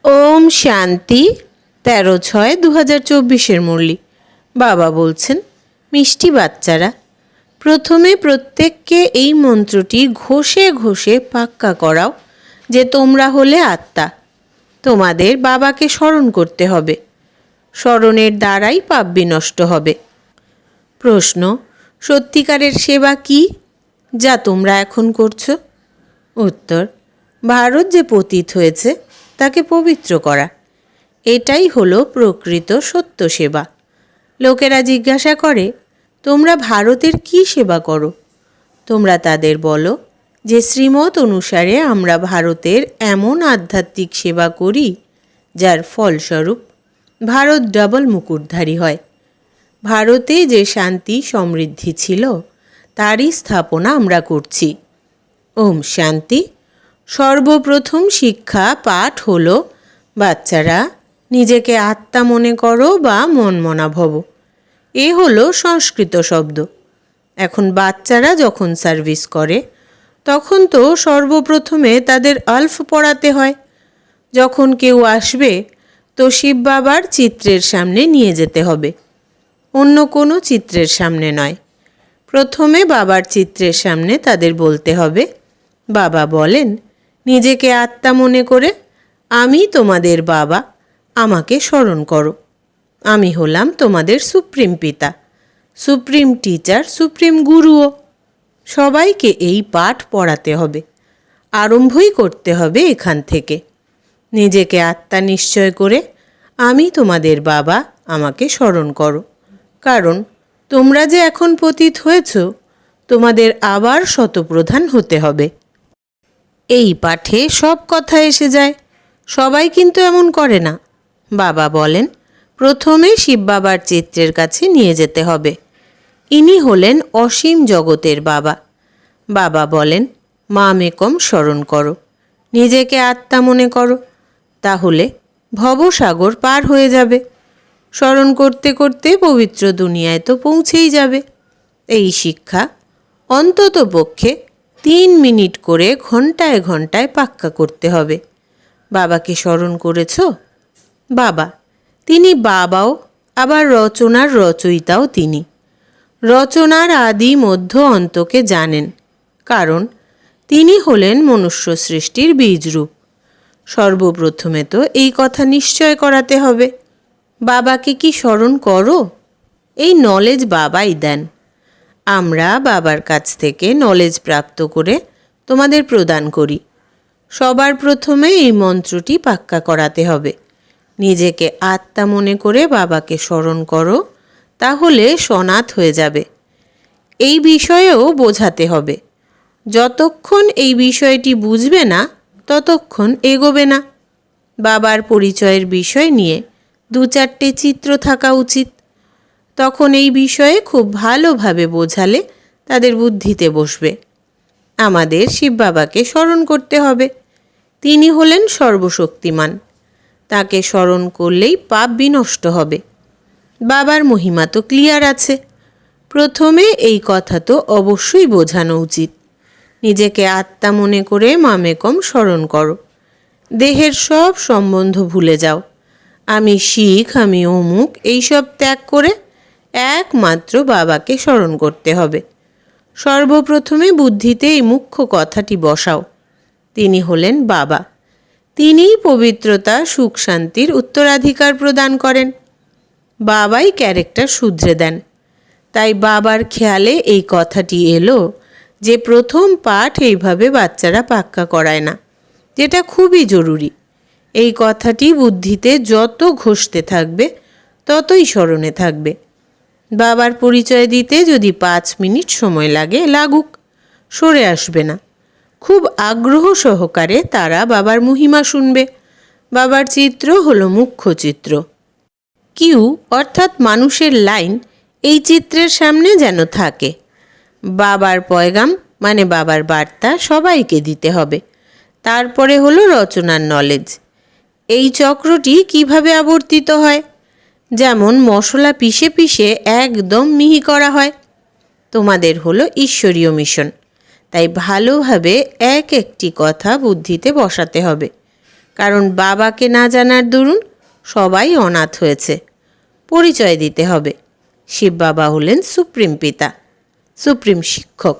ওম শান্তি 13/6/2024 মুরলি। বাবা বলছেন, মিষ্টি বাচ্চারা, প্রথমে প্রত্যেককে এই মন্ত্রটি ঘষে ঘষে পাক্কা করাও যে তোমরা হলে আত্মা। তোমাদের বাবাকে স্মরণ করতে হবে। স্মরণের দ্বারাই পাপ বিনষ্ট হবে। প্রশ্ন, সত্যিকারের সেবা কি যা তোমরা এখন করছো? উত্তর, ভারত যে পতিত হয়েছে তাকে পবিত্র করা। এটাই হলো প্রকৃত সত্য সেবা। লোকেরা জিজ্ঞাসা করে, তোমরা ভারতের কি সেবা করো? তোমরা তাদের বলো যে শ্রীমত অনুসারে আমরা ভারতের এমন আধ্যাত্মিক সেবা করি যার ফলস্বরূপ ভারত ডাবল মুকুটধারী হয়। ভারতে যে শান্তি সমৃদ্ধি ছিল তারই স্থাপনা আমরা করছি। ওম শান্তি। সর্বপ্রথম শিক্ষা পাঠ হলো, বাচ্চারা নিজেকে আত্মা মনে করো বা মনমনা ভব। এ হলো সংস্কৃত শব্দ। এখন বাচ্চারা যখন সার্ভিস করে তখন তো সর্বপ্রথমে তাদের আলফ পড়াতে হয়। যখন কেউ আসবে তো শিব বাবার চিত্রের সামনে নিয়ে যেতে হবে, অন্য কোনো চিত্রের সামনে নয়। প্রথমে বাবার চিত্রের সামনে তাদের বলতে হবে, বাবা বলেন, নিজেকে আত্মা মনে করে আমি তোমাদের বাবা, আমাকে স্মরণ করো। আমি হলাম তোমাদের সুপ্রিম পিতা, সুপ্রিম টিচার, সুপ্রিম গুরুও। সবাইকে এই পাঠ পড়াতে হবে। আরম্ভই করতে হবে এখান থেকে। নিজেকে আত্মা নিশ্চয় করে আমি তোমাদের বাবা, আমাকে স্মরণ করো। কারণ তোমরা যে এখন পতিত হয়েছ, তোমাদের আবার শতপ্রধান হতে হবে। এই পাঠে সব কথা এসে যায়। সবাই কিন্তু এমন করে না। বাবা বলেন, প্রথমে শিব বাবার চিত্রের কাছে নিয়ে যেতে হবে। ইনি হলেন অসীম জগতের বাবা। বাবা বলেন, মামেকম স্মরণ করো, নিজেকে আত্মা মনে করো, তাহলে ভবসাগর পার হয়ে যাবে। স্মরণ করতে করতে পবিত্র দুনিয়ায় তো পৌঁছেই যাবে। এই শিক্ষা অন্তত পক্ষে 3 মিনিট করে ঘন্টায় ঘন্টায় পাক্কা করতে হবে। বাবাকে স্মরণ করেছ? বাবা, তিনি বাবাও, আবার রচনার রচয়িতাও তিনি। রচনার আদি মধ্য অন্তকে জানেন, কারণ তিনি হলেন মনুষ্য সৃষ্টির বীজরূপ। সর্বপ্রথমে তো এই কথা নিশ্চয় করাতে হবে। বাবাকে কি স্মরণ করো? এই নলেজ বাবাই দেন। আমরা বাবার কাছ থেকে নলেজ প্রাপ্ত করে তোমাদের প্রদান করি। সবার প্রথমে এই মন্ত্রটি পাক্কা করাতে হবে। নিজেকে আত্মা মনে করে বাবাকে স্মরণ করো, তাহলে সনাত হয়ে যাবে। এই বিষয়েও বোঝাতে হবে। যতক্ষণ এই বিষয়টি বুঝবে না ততক্ষণ এগোবে না। বাবার পরিচয়ের বিষয় নিয়ে 2-4টে চিত্র থাকা উচিত। তখন এই বিষয়ে খুব ভালোভাবে বোঝালে তাদের বুদ্ধিতে বসবে। আমাদের শিব বাবাকে স্মরণ করতে হবে। তিনি হলেন সর্বশক্তিমান। তাকে স্মরণ করলেই পাপ বিনষ্ট হবে। বাবার মহিমা তো ক্লিয়ার আছে। প্রথমে এই কথা তো অবশ্যই বোঝানো উচিত। নিজেকে আত্মা মনে করে মামেকম স্মরণ করো। দেহের সব সম্বন্ধ ভুলে যাও। আমি শিখ, আমি অমুক, এইসব ত্যাগ করে একমাত্র বাবাকে স্মরণ করতে হবে। সর্বপ্রথমে বুদ্ধিতে এই মুখ্য কথাটি বসাও, তিনি হলেন বাবা। তিনিই পবিত্রতা, সুখ, শান্তির উত্তরাধিকার প্রদান করেন। বাবাই ক্যারেক্টার শুধরে দেন। তাই বাবার খেয়ালে এই কথাটি এলো যে প্রথম পাঠ এইভাবে বাচ্চারা পাক্কা করায় না, যেটা খুবই জরুরি। এই কথাটি বুদ্ধিতে যত ঘষতে থাকবে ততই স্মরণে থাকবে। বাবার পরিচয় দিতে যদি 5 মিনিট সময় লাগে, লাগুক, সরে আসবে না। খুব আগ্রহ সহকারে তারা বাবার মহিমা শুনবে। বাবার চিত্র হলো মুখ্য চিত্র। কিউ অর্থাৎ মানুষের লাইন এই চিত্রের সামনে যেন থাকে। বাবার পয়গাম মানে বাবার বার্তা সবাইকে দিতে হবে। তারপরে হলো রচনার নলেজ। এই চক্রটি কিভাবে আবর্তিত হয়? যেমন মশলা পিষে পিষে একদম মিহি করা হয়। তোমাদের হলো ঈশ্বরীয় মিশন। তাই ভালোভাবে এক একটি কথা বুদ্ধিতে বসাতে হবে। কারণ বাবাকে না জানার দরুন সবাই অনাথ হয়েছে। পরিচয় দিতে হবে। শিব বাবা হলেন সুপ্রিম পিতা, সুপ্রিম শিক্ষক,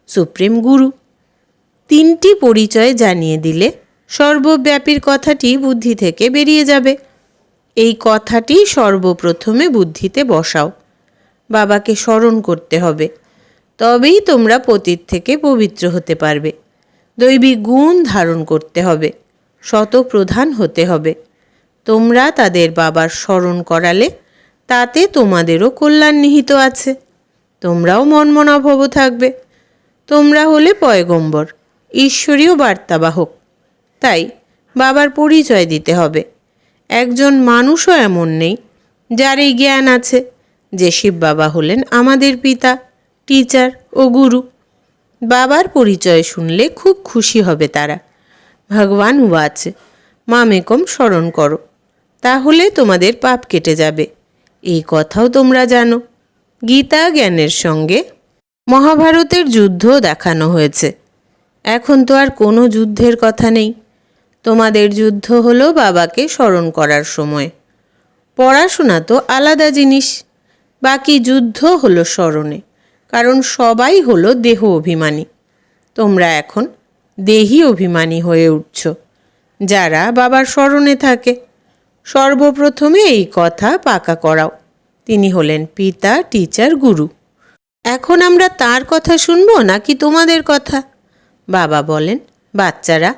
সুপ্রিম গুরু। তিনটি পরিচয় জানিয়ে দিলে সর্বব্যাপীর কথাটি বুদ্ধি থেকে বেরিয়ে যাবে। এই কথাটি সর্বপ্রথমে বুদ্ধিতে বসাও। বাবাকে স্মরণ করতে হবে, তবেই তোমরা পতিত থেকে পবিত্র হতে পারবে। দৈবিক গুণ ধারণ করতে হবে, শতপ্রধান হতে হবে। তোমরা তাদের বাবার স্মরণ করালে তাতে তোমাদেরও কল্যাণ নিহিত আছে। তোমরাও মনমনাভব থাকবে। তোমরা হলে পয়গম্বর, ঈশ্বরীয় বার্তাবাহক। তাই বাবার পরিচয় দিতে হবে। একজন মানুষও এমন নেই যার এই জ্ঞান আছে যে শিব বাবা হলেন আমাদের পিতা, টিচার ও গুরু। বাবার পরিচয় শুনলে খুব খুশি হবে তারা। ভগবান ওয়াচ মামেকম স্মরণ করো, তাহলে তোমাদের পাপ কেটে যাবে। এই কথাও তোমরা জানো। গীতা জ্ঞানের সঙ্গে মহাভারতের যুদ্ধ দেখানো হয়েছে। এখন তো আর কোনো যুদ্ধের কথা নেই। তোমাদের যুদ্ধ হলো বাবাকে স্মরণ করার সময়। পড়াশোনা তো আলাদা জিনিস। বাকি যুদ্ধ হলো স্মরণে, কারণ সবাই হলো দেহ অভিমানী। তোমরা এখন দেহী অভিমানী হয়ে উঠছ যারা বাবার স্মরণে থাকে। সর্বপ্রথমে এই কথা পাকা করাও, তিনি হলেন পিতা, টিচার, গুরু। এখন আমরা তার কথা শুনবো নাকি তোমাদের কথা? বাবা বলেন, বাচ্চারা,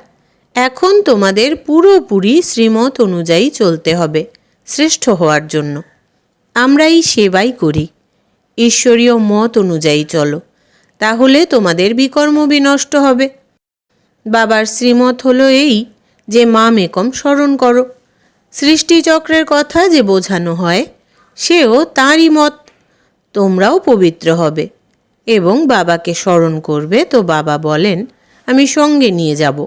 এখন তোমাদের পুরোপুরি শ্রীমত অনুযায়ী চলতে হবে শ্রেষ্ঠ হওয়ার জন্য। আমরা এই সেবাই করি। ঈশ্বরীয় মত অনুযায়ী চলো, তাহলে তোমাদের বিকর্ম বিনষ্ট হবে। বাবার শ্রীমত হলো এই যে মামেকম স্মরণ করো। সৃষ্টিচক্রের কথা যে বোঝানো হয় সেও তাঁরই মত। তোমরাও পবিত্র হবে এবং বাবাকে স্মরণ করবে। তো বাবা বলেন, আমি সঙ্গে নিয়ে যাব।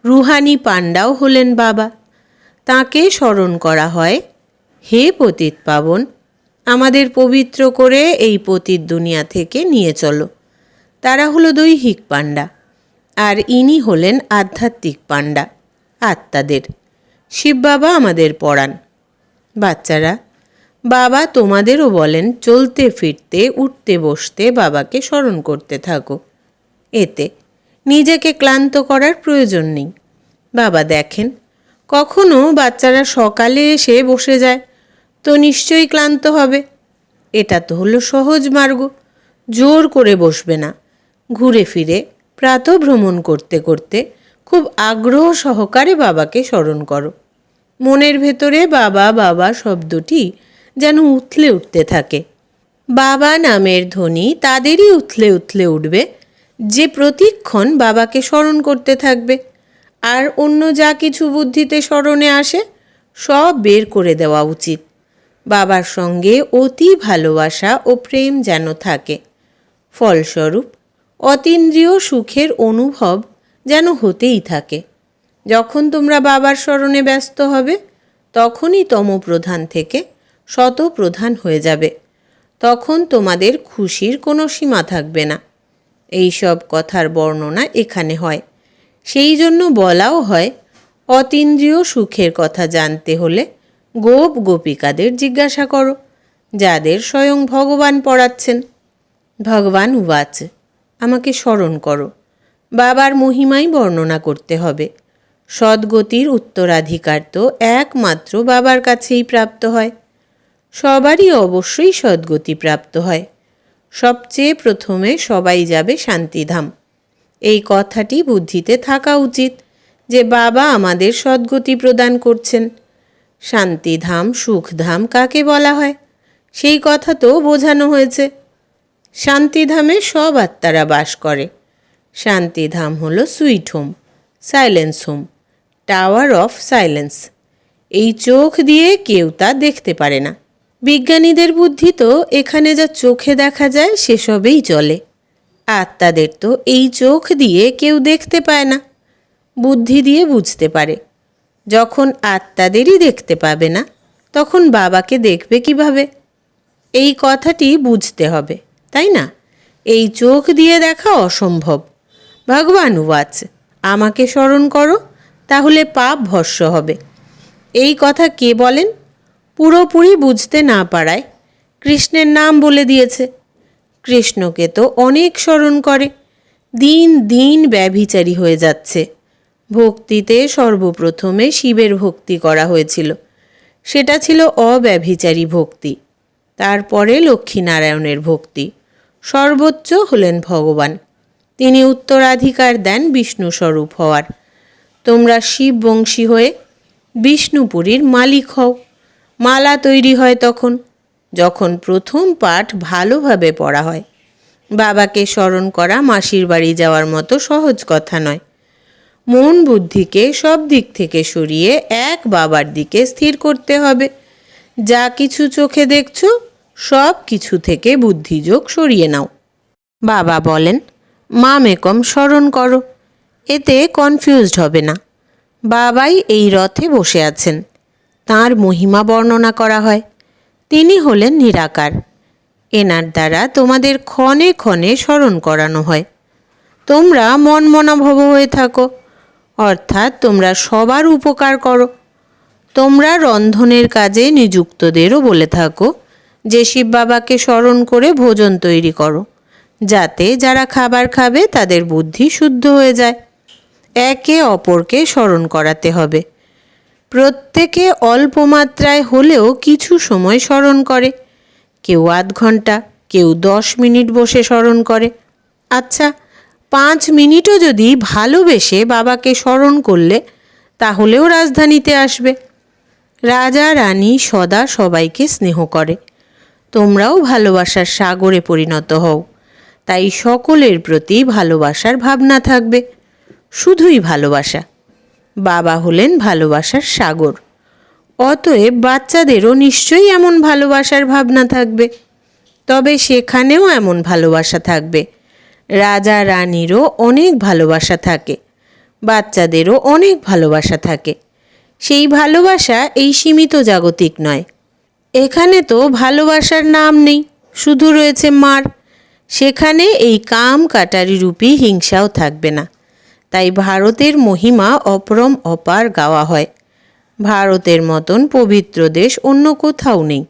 রুহানি পাণ্ডাও হলেন বাবা। তাঁকে স্মরণ করা হয়, হে পতিত পাবন, আমাদের পবিত্র করে এই পতিত দুনিয়া থেকে নিয়ে চলো। তারা হলো দৈহিক পাণ্ডা, আর ইনি হলেন আধ্যাত্মিক পাণ্ডা, আত্মাদের। শিব বাবা আমাদের পড়ান। বাচ্চারা, বাবা তোমাদেরও বলেন চলতে ফিরতে উঠতে বসতে বাবাকে স্মরণ করতে থাকো। এতে নিজেকে ক্লান্ত করার প্রয়োজন নেই। বাবা দেখেন, কখনো বাচ্চারা সকালে এসে বসে যায় তো নিশ্চয়ই ক্লান্ত হবে। এটা তো হলো সহজ মার্গ। জোর করে বসবে না। ঘুরে ফিরে প্রাতঃভ্রমণ করতে করতে খুব আগ্রহ সহকারে বাবাকে স্মরণ করো। মনের ভেতরে বাবা বাবা শব্দটি যেন উথলে উঠতে থাকে। বাবা নামের ধ্বনি তাদেরই উথলে উথলে উঠবে যে প্রতিক্ষণ বাবাকে স্মরণ করতে থাকবে। আর অন্য যা কিছু বুদ্ধিতে স্মরণে আসে সব বের করে দেওয়া উচিত। বাবার সঙ্গে অতি ভালোবাসা ও প্রেম যেন থাকে। ফলস্বরূপ অতীন্দ্রিয় সুখের অনুভব যেন হতেই থাকে। যখন তোমরা বাবার স্মরণে ব্যস্ত হবে তখনই তমপ্রধান থেকে শতপ্রধান হয়ে যাবে। তখন তোমাদের খুশির কোনো সীমা থাকবে না। এই সব কথার বর্ণনা এখানে হয়। সেই জন্য বলাও হয়, অতীন্দ্রিয় সুখের কথা জানতে হলে গোপ গোপিকাদের জিজ্ঞাসা করো, যাদের স্বয়ং ভগবান পড়াচ্ছেন। ভগবান উবাচ, আমাকে স্মরণ করো। বাবার মহিমাই বর্ণনা করতে হবে। সদ্গতির উত্তরাধিকার তো একমাত্র বাবার কাছেই প্রাপ্ত হয়। সবারই অবশ্যই সদ্গতি প্রাপ্ত হয়। সবচেয়ে প্রথমে সবাই যাবে শান্তিধাম। এই কথাটি বুদ্ধিতে থাকা উচিত যে বাবা আমাদের সদ্গতি প্রদান করছেন। শান্তিধাম সুখধাম কাকে বলা হয় সেই কথা তো বোঝানো হয়েছে। শান্তিধামে সব আত্মারা বাস করে। শান্তিধাম হলো sweet home, silence home, tower of silence. এই চোখ দিয়ে কেউ তা দেখতে পারে না। বিজ্ঞানীদের বুদ্ধি তো এখানে যা চোখে দেখা যায় সেসবেই চলে। আত্মাদের তো এই চোখ দিয়ে কেউ দেখতে পায় না, বুদ্ধি দিয়ে বুঝতে পারে। যখন আত্মাদেরই দেখতে পাবে না তখন বাবাকে দেখবে কিভাবে? এই কথাটি বুঝতে হবে, তাই না? এই চোখ দিয়ে দেখা অসম্ভব। ভগবান ওয়াচ, আমাকে স্মরণ করো, তাহলে পাপ ভস্ম হবে। এই কথা কে বলেন? পুরোপুরি বুঝতে না পারায় কৃষ্ণের নাম বলে দিয়েছে। কৃষ্ণকে তো অনেক স্মরণ করে, দিন দিন ব্যভিচারী হয়ে যাচ্ছে। ভক্তিতে সর্বপ্রথমে শিবের ভক্তি করা হয়েছিল, সেটা ছিল অব্যভিচারী ভক্তি। তারপরে লক্ষ্মীনারায়ণের ভক্তি, সর্বোচ্চ হলেন ভগবান। তিনি উত্তরাধিকার দেন বিষ্ণু স্বরূপ হওয়ার। তোমরা শিববংশী হয়ে বিষ্ণুপুরীর মালিক হও। মালা তৈরি হয় তখন, যখন প্রথম পাঠ ভালোভাবে পড়া হয়। বাবাকে স্মরণ করা মাসির বাড়ি যাওয়ার মতো সহজ কথা নয়। মন বুদ্ধিকে সব দিক থেকে সরিয়ে এক বাবার দিকে স্থির করতে হবে। যা কিছু চোখে দেখছো সব কিছু থেকে বুদ্ধিযোগ সরিয়ে নাও। বাবা বলেন, মামেকম স্মরণ করো, এতে কনফিউজড হবে না। বাবাই এই রথে বসে আছেন, তাঁর মহিমা বর্ণনা করা হয়। তিনি হলেন নিরাকার। এনার দ্বারা তোমাদের ক্ষণে ক্ষণে স্মরণ করানো হয়। তোমরা মনমনাভব হয়ে থাকো, অর্থাৎ তোমরা সবার উপকার করো। তোমরা রন্ধনের কাজে নিযুক্তদেরও বলে থাকো যে শিব বাবাকে স্মরণ করে ভোজন তৈরি করো, যাতে যারা খাবার খাবে তাদের বুদ্ধি শুদ্ধ হয়ে যায়। একে অপরকে স্মরণ করাতে হবে। প্রত্যেকে অল্প মাত্রায় হলেও কিছু সময় স্মরণ করে। কেউ আধ ঘন্টা, কেউ 10 মিনিট বসে স্মরণ করে। আচ্ছা, 5 মিনিটও যদি ভালোবেসে বাবাকে স্মরণ করলে, তাহলেও রাজধানীতে আসবে। রাজা রানী সদা সবাইকে স্নেহ করে। তোমরাও ভালোবাসার সাগরে পরিণত হও। তাই সকলের প্রতি ভালোবাসার ভাবনা থাকবে, শুধুই ভালোবাসা। বাবা হলেন ভালোবাসার সাগর। অতএব বাচ্চাদেরও নিশ্চয়ই এমন ভালোবাসার ভাবনা থাকবে। তবে সেখানেও এমন ভালোবাসা থাকবে। রাজা রানীরও অনেক ভালোবাসা থাকে, বাচ্চাদেরও অনেক ভালোবাসা থাকে। সেই ভালোবাসা এই সীমিত জাগতিক নয়। এখানে তো ভালোবাসার নাম নেই, শুধু রয়েছে মার। সেখানে এই কাম কাটারি রূপী হিংসাও থাকবে না। তাই ভারতের মহিমা অপরম অপার গাওয়া হয়। ভারতের মতন পবিত্র দেশ অন্য কোথাও নেই।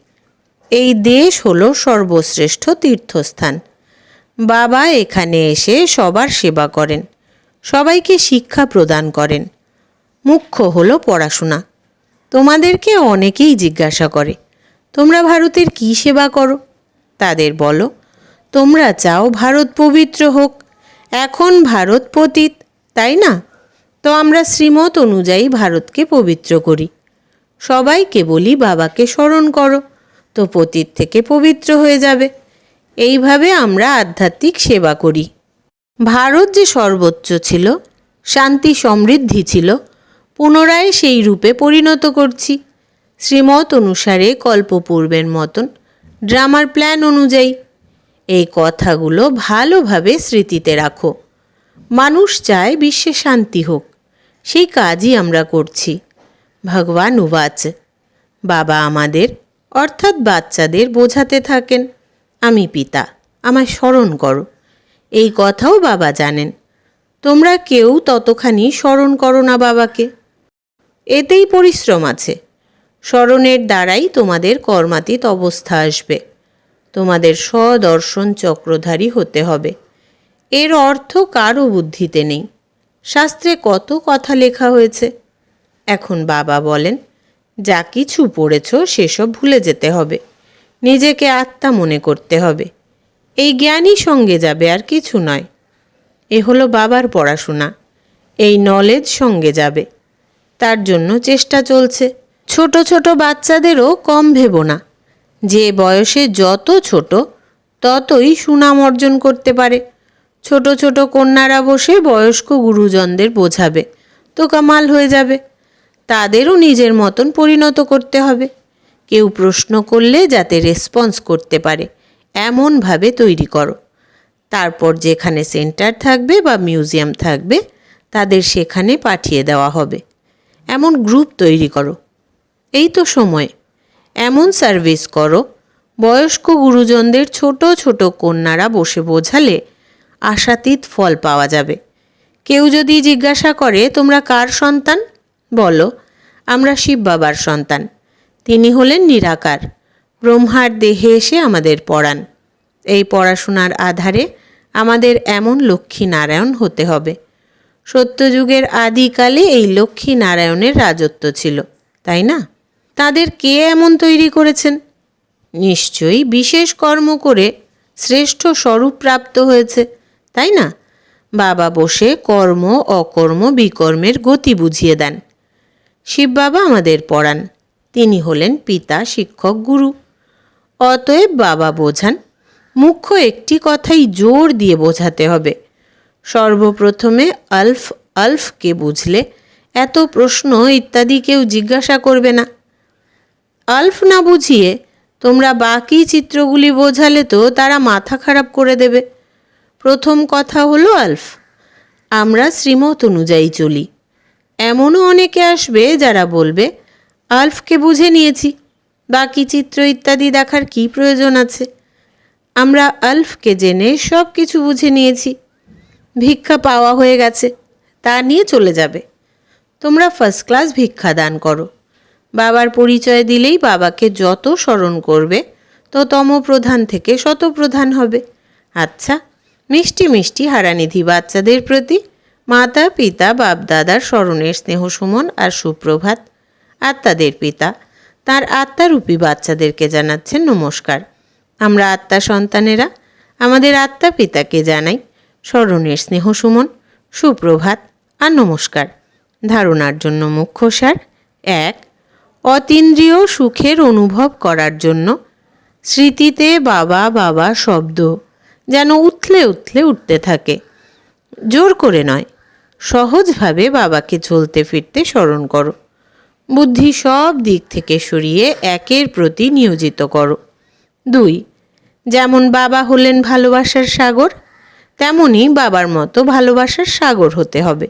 এই দেশ হলো সর্বশ্রেষ্ঠ তীর্থস্থান। বাবা এখানে এসে সবার সেবা করেন, সবাইকে শিক্ষা প্রদান করেন। মুখ্য হলো পড়াশোনা। তোমাদেরকে অনেকেই জিজ্ঞাসা করে, তোমরা ভারতের কী সেবা করো? তাদের বলো, তোমরা চাও ভারত পবিত্র হোক। এখন ভারত পতিত, তাই না? তো আমরা শ্রীমত অনুযায়ী ভারতকে পবিত্র করি। সবাইকে বলি বাবাকে স্মরণ করো, তো পতিত থেকে পবিত্র হয়ে যাবে। এইভাবে আমরা আধ্যাত্মিক সেবা করি। ভারত যে সর্বোচ্চ ছিল, শান্তি সমৃদ্ধি ছিল, পুনরায় সেই রূপে পরিণত করছি। শ্রীমত অনুসারে কল্পপূর্বের মতন, ড্রামার প্ল্যান অনুযায়ী। এই কথাগুলো ভালোভাবে স্মৃতিতে রাখো। মানুষ চায় বিশ্বে শান্তি হোক, সেই কাজই আমরা করছি। ভগবান উবাচ। বাবা আমাদের অর্থাৎ বাচ্চাদের বোঝাতে থাকেন, আমি পিতা, আমায় স্মরণ করো। এই কথাও বাবা জানেন। তোমরা কেউ ততখানি স্মরণ করো না বাবাকে। এতেই পরিশ্রম আছে। স্মরণের দ্বারাই তোমাদের কর্মাতীত অবস্থা আসবে। তোমাদের স্বদর্শন চক্রধারী হতে হবে। এর অর্থ কারও বুদ্ধিতে নেই। শাস্ত্রে কত কথা লেখা হয়েছে। এখন বাবা বলেন, যা কিছু পড়েছ সেসব ভুলে যেতে হবে। নিজেকে আত্মা মনে করতে হবে। এই জ্ঞানই সঙ্গে যাবে, আর কিছু নয়। এ হলো বাবার পড়াশোনা। এই নলেজ সঙ্গে যাবে, তার জন্য চেষ্টা চলছে। ছোট ছোট বাচ্চাদেরও কম ভেবো না। যে বয়সে যত ছোট, ততই সুনাম অর্জন করতে পারে। ছোট ছোট কন্যারা বসে বয়স্ক গুরুজনদের বোঝাবে, তো কামাল হয়ে যাবে। তাদেরও নিজের মতন পরিণত করতে হবে। কেউ প্রশ্ন করলে যাতে রেসপন্স করতে পারে, এমনভাবে তৈরি করো। তারপর যেখানে সেন্টার থাকবে বা মিউজিয়াম থাকবে, তাদের সেখানে পাঠিয়ে দেওয়া হবে। এমন গ্রুপ তৈরি করো। এই তো সময়। এমন সার্ভিস করো, বয়স্ক গুরুজনদের ছোট ছোট কন্যারা বসে বোঝালে আশাতীত ফল পাওয়া যাবে। কেউ যদি জিজ্ঞাসা করে তোমরা কার সন্তান, বলো, আমরা শিব বাবার সন্তান। তিনি হলেন নিরাকার, ব্রহ্মার দেহে এসে আমাদের পড়ান। এই পড়াশোনার আধারে আমাদের এমন লক্ষ্মী নারায়ণ হতে হবে। সত্যযুগের আদিকালে এই লক্ষ্মী নারায়ণের রাজত্ব ছিল, তাই না? তাদের কে এমন তৈরি করেছেন? নিশ্চয়ই বিশেষ কর্ম করে শ্রেষ্ঠ স্বরূপ প্রাপ্ত হয়েছে, তাই না? বাবা বসে কর্ম অকর্ম বিকর্মের গতি বুঝিয়ে দেন। শিব বাবা আমাদের পড়ান। তিনি হলেন পিতা, শিক্ষক, গুরু। অতএব বাবা বোঝান। মুখ্য একটি কথাই জোর দিয়ে বোঝাতে হবে। সর্বপ্রথমে আলফ আলফকে বুঝলে এত প্রশ্ন ইত্যাদি কেউ জিজ্ঞাসা করবে না। আলফ না বুঝিয়ে তোমরা বাকি চিত্রগুলি বোঝালে তো তারা মাথা খারাপ করে দেবে। প্রথম কথা হলো আলফ। আমরা শ্রীমত অনুযায়ী চলি। এমনও অনেকে আসবে যারা বলবে, আলফকে বুঝে নিয়েছি, বাকি চিত্র ইত্যাদি দেখার কি প্রয়োজন আছে? আমরা আলফকে জেনে সব কিছু বুঝে নিয়েছি, ভিক্ষা পাওয়া হয়ে গেছে, তা নিয়ে চলে যাবে। তোমরা ফার্স্ট ক্লাস ভিক্ষা দান করো। বাবার পরিচয় দিলেই বাবাকে যত স্মরণ করবে তম প্রধান থেকে শতপ্রধান হবে। আচ্ছা, মিষ্টি মিষ্টি হারানিধি বাচ্চাদের প্রতি মাতা পিতা বাপ দাদার স্মরণের স্নেহ সুমন আর সুপ্রভাত। আত্মাদের পিতা তার আত্মারূপী বাচ্চাদেরকে জানাচ্ছেন নমস্কার। আমরা আত্মা সন্তানেরা আমাদের আত্মা পিতাকে জানাই স্মরণের স্নেহ সুমন, সুপ্রভাত আর নমস্কার। ধারণার জন্য মুখ্য সার: 1. অতীন্দ্রিয় সুখের অনুভব করার জন্য স্মৃতিতে বাবা বাবা শব্দ যেন উথলে উথলে উঠতে থাকে। জোর করে নয়, সহজভাবে বাবাকে চলতে ফিরতে স্মরণ করো। বুদ্ধি সব দিক থেকে সরিয়ে একের প্রতি নিয়োজিত করো। 2. যেমন বাবা হলেন ভালোবাসার সাগর, তেমনি বাবার মতো ভালোবাসার সাগর হতে হবে।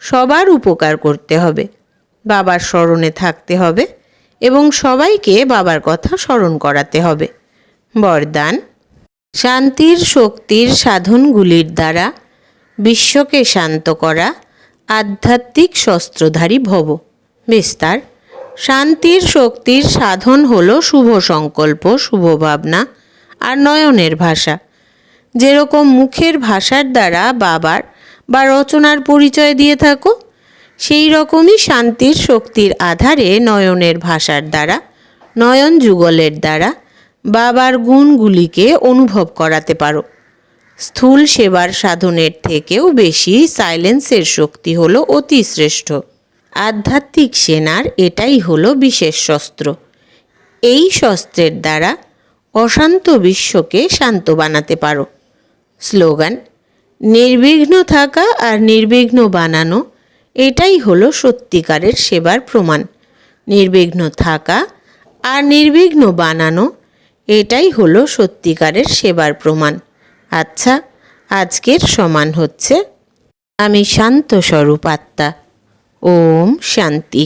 সবার উপকার করতে হবে, বাবার স্মরণে থাকতে হবে এবং সবাইকে বাবার কথা স্মরণ করাতে হবে। বরদান: শান্তির শক্তির সাধনগুলির দ্বারা বিশ্বকে শান্ত করা আধ্যাত্মিক শস্ত্রধারী ভব। বিস্তার: শান্তির শক্তির সাধন হল শুভ সংকল্প, শুভ ভাবনা আর নয়নের ভাষা। যেরকম মুখের ভাষার দ্বারা বাবার বা রচনার পরিচয় দিয়ে থাকো, সেই রকমই শান্তির শক্তির আধারে নয়নের ভাষার দ্বারা, নয়ন যুগলের দ্বারা বাবার গুণগুলিকে অনুভব করাতে পারো। স্থূল সেবার সাধনের থেকেও বেশি সাইলেন্সের শক্তি হলো অতি শ্রেষ্ঠ। আধ্যাত্মিক সেনার এটাই হলো বিশেষ শস্ত্র। এই শস্ত্রের দ্বারা অশান্ত বিশ্বকে শান্ত বানাতে পারো। স্লোগান: নির্বিঘ্ন থাকা আর নির্বিঘ্ন বানানো, এটাই হলো সত্যিকারের সেবার প্রমাণ। নির্বিঘ্ন থাকা আর নির্বিঘ্ন বানানো, এটাই হলো সত্যিকারের সেবার প্রমাণ। আচ্ছা, আজকের সমান হচ্ছে আমি শান্ত স্বরূপ আত্মা। ওম শান্তি।